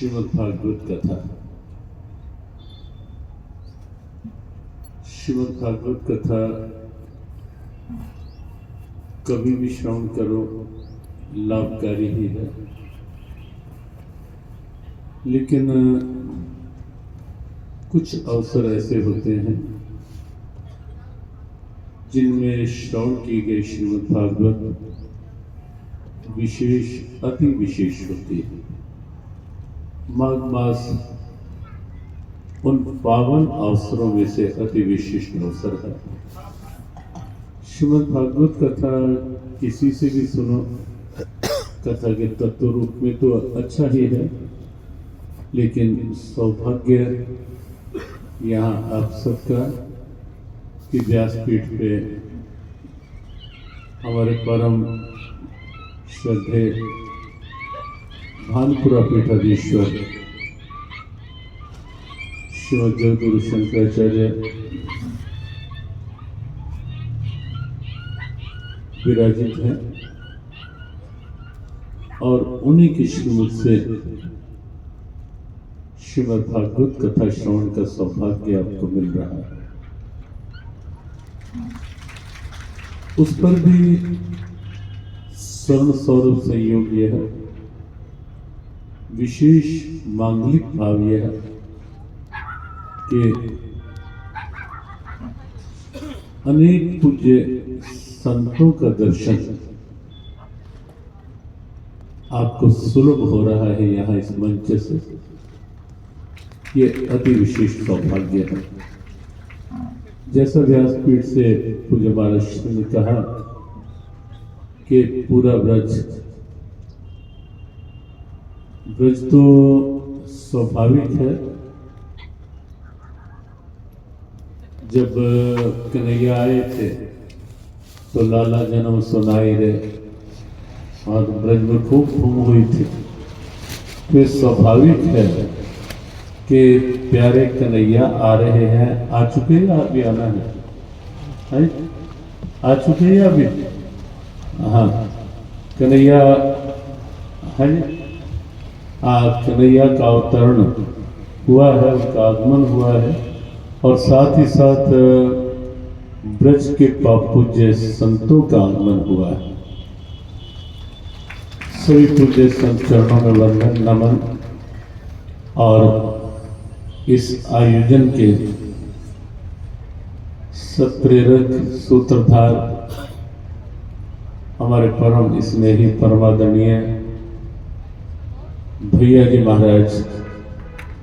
श्रीमद्भागवत कथा। श्रीमद्भागवत कथा कभी भी श्रवण करो लाभकारी ही है, लेकिन कुछ अवसर ऐसे होते हैं जिनमें श्रवण की गई श्रीमद्भागवत विशेष अति विशेष होती है। माघ मास उन पावन अवसरों में से अति विशिष्ट अवसर है। श्रीमद् भागवत कथा किसी से भी सुनो, कथा के तत्व रूप में तो अच्छा ही है, लेकिन सौभाग्य यहाँ आप सबका कि व्यासपीठ पे हमारे परम श्रद्धे भानपुरा पीठाधीश्वर श्रीमद जगद्गुरु शंकराचार्य विराजित हैं और उन्हीं की श्रीमत से श्रीमद् भागवत कथा श्रवण का सौभाग्य आपको मिल रहा है। उस पर भी स्वर्ण सौरभ संयोग यह है, विशेष मांगलिक भाव यह है कि अनेक पूज्य संतों का दर्शन आपको सुलभ हो रहा है यहाँ इस मंच से। ये अति विशेष सौभाग्य है। जैसा व्यासपीठ से पूज्य महाराज ने कहा कि पूरा ब्रज तो स्वाभाविक है। जब कन्हैया आए थे तो लाला जन्म सुनाई रे और ब्रज में खूब धूम हुई थी। फिर स्वाभाविक है कि प्यारे कन्हैया आ रहे हैं, आ चुके हैं, अभी आना है, आ चुके हैं अभी। हाँ, कन्हैया है, कन्हैया का अवतरण हुआ है, उनका आगमन हुआ है और साथ ही साथ ब्रज के पूज्य संतों का आगमन हुआ है। सभी पूज्य संत चरणों में वंदन नमन। और इस आयोजन के सत्प्रेरक सूत्रधार हमारे परम स्नेही परमादरणीय भैया जी महाराज,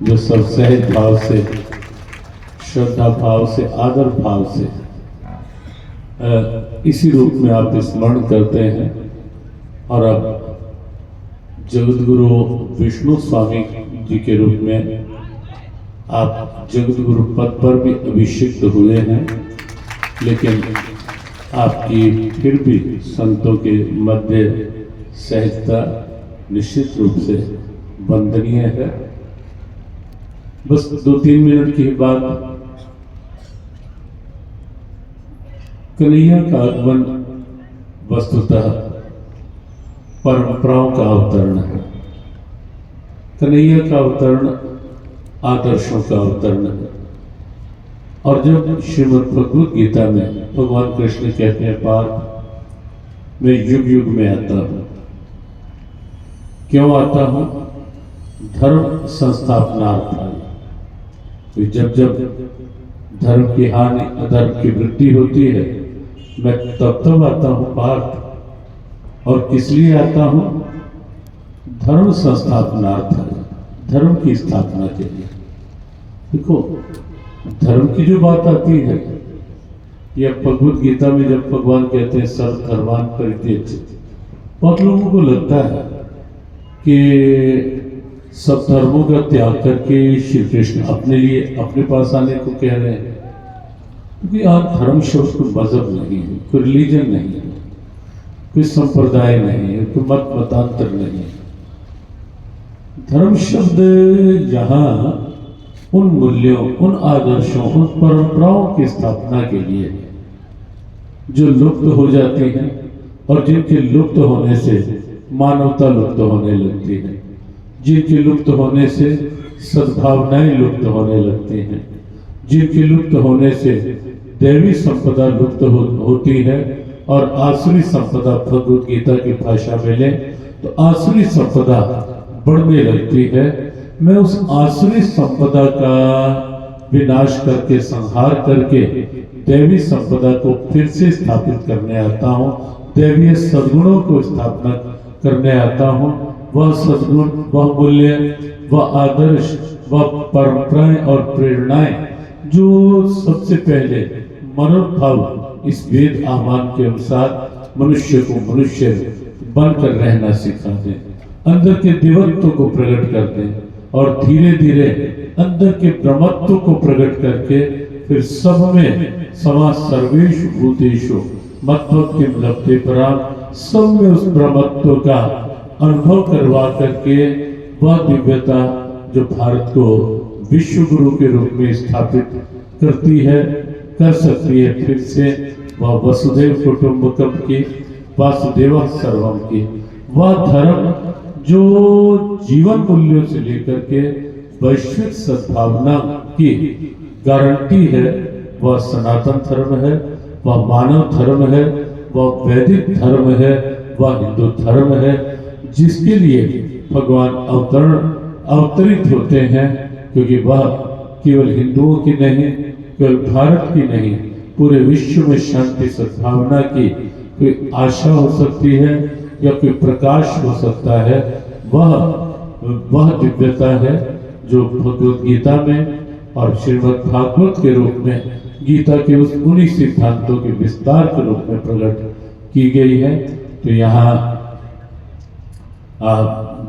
जो सब सहज भाव से, श्रद्धा भाव से, आदर भाव से इसी रूप में आप स्मरण करते हैं। और अब जगतगुरु विष्णु स्वामी जी के रूप में आप जगतगुरु पद पर भी अभिषिक्त हुए हैं, लेकिन आपकी फिर भी संतों के मध्य सहजता निश्चित रूप से वंदनीय है। बस 2-3 मिनट की बात। कन्हैया का आगमन वस्तुतः परंपराओं का अवतरण है। कन्हैया का अवतरण आदर्शों का अवतरण है। और जब श्रीमद् भगवत गीता में भगवान कृष्ण कहते हैं, पार्थ मैं युग युग में आता हूं। क्यों आता हूं? धर्म संस्थापनार्थाय। तो जब जब धर्म की हानि, अधर्म की वृद्धि होती है, मैं तब आता हूं पार्थ। और किस लिए आता हूं? धर्म संस्थापनार्थाय, धर्म की स्थापना के लिए। देखो, धर्म की जो बात आती है, यह भगवत गीता में जब भगवान कहते हैं सर्वधर्मान् परित्यज्य, बहुत लोगों को लगता है कि सब धर्मों का त्याग करके श्री कृष्ण अपने लिए, अपने पास आने को कह रहे हैं। क्योंकि आप धर्म शब्द कोई मजहब नहीं है, कोई रिलीजन नहीं है, कोई संप्रदाय नहीं है, कोई मत मतांतर नहीं है। धर्म शब्द जहां उन मूल्यों, उन आदर्शों, उन परंपराओं की स्थापना के लिए जो लुप्त हो जाती हैं और जिनके लुप्त होने से मानवता लुप्त होने लगती है, जिनके लुप्त होने से सद्भावनाएं लुप्त होने लगती हैं, जिनके लुप्त होने से दैवी संपदा लुप्त होती है और आसुरी संपदा, भगवत गीता की भाषा में ले तो आसुरी संपदा बढ़ने लगती है। मैं उस आसुरी संपदा का विनाश करके, संहार करके दैवी संपदा को फिर से स्थापित करने आता हूँ, दैवीय सद्गुणों को स्थापना करने आता हूँ। वह सद्गुण, वह मूल्य, वह आदर्श, वह परंपराएं और प्रेरणाएं जो सबसे पहले मनोभाव इस वेद आह्वान के अनुसार मनुष्य को मनुष्य बनकर रहना सिखा दें, अंदर के दिव्यत्व को प्रकट कर दें और धीरे धीरे अंदर के ब्रह्मत्व को प्रकट करके फिर सब में समा सर्वेषु भूतेषु मत्वक्तिम लभते पराम, सब में उस ब्रह्मत्व का अनुभव करवा करके वह दिव्यता जो भारत को विश्व गुरु के रूप में स्थापित करती है, कर सकती है फिर से, वह वसुधैव कुटुंबकम की, वासुदेव सर्वम की, वह धर्म जो जीवन मूल्यों से लेकर के वैश्विक सद्भावना की गारंटी है, वह सनातन धर्म है, वह मानव धर्म है, वह वैदिक धर्म है, वह हिंदू धर्म है, जिसके लिए भगवान अवतरित होते हैं। क्योंकि वह केवल हिंदुओं की नहीं, केवल भारत की नहीं, पूरे विश्व में शांति सद्भावना की कोई आशा हो सकती है या कोई प्रकाश हो सकता है, वह दिव्यता है जो भगवत गीता में और श्रीमद् भागवत के रूप में गीता के उन्हीं सिद्धांतों के विस्तार के रूप में प्रकट की गई है। तो यहाँ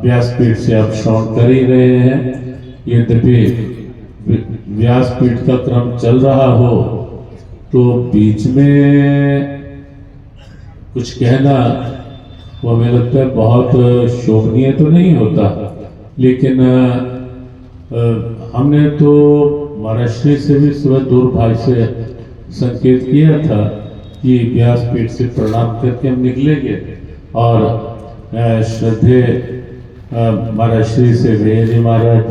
व्यासपीठ से आप श्रवण कर ही रहे हैं। यद्यपि व्यासपीठ का क्रम चल रहा हो तो बीच में कुछ कहना वो हमें लगता है बहुत शोभनीय तो नहीं होता, लेकिन हमने तो महाराष्ट्र से भी सुबह दूरभाष से संकेत किया था कि व्यासपीठ से प्रणाम करके हम निकलेंगे और श्रद्धेय महाराष्ट्र से भैया जी महाराज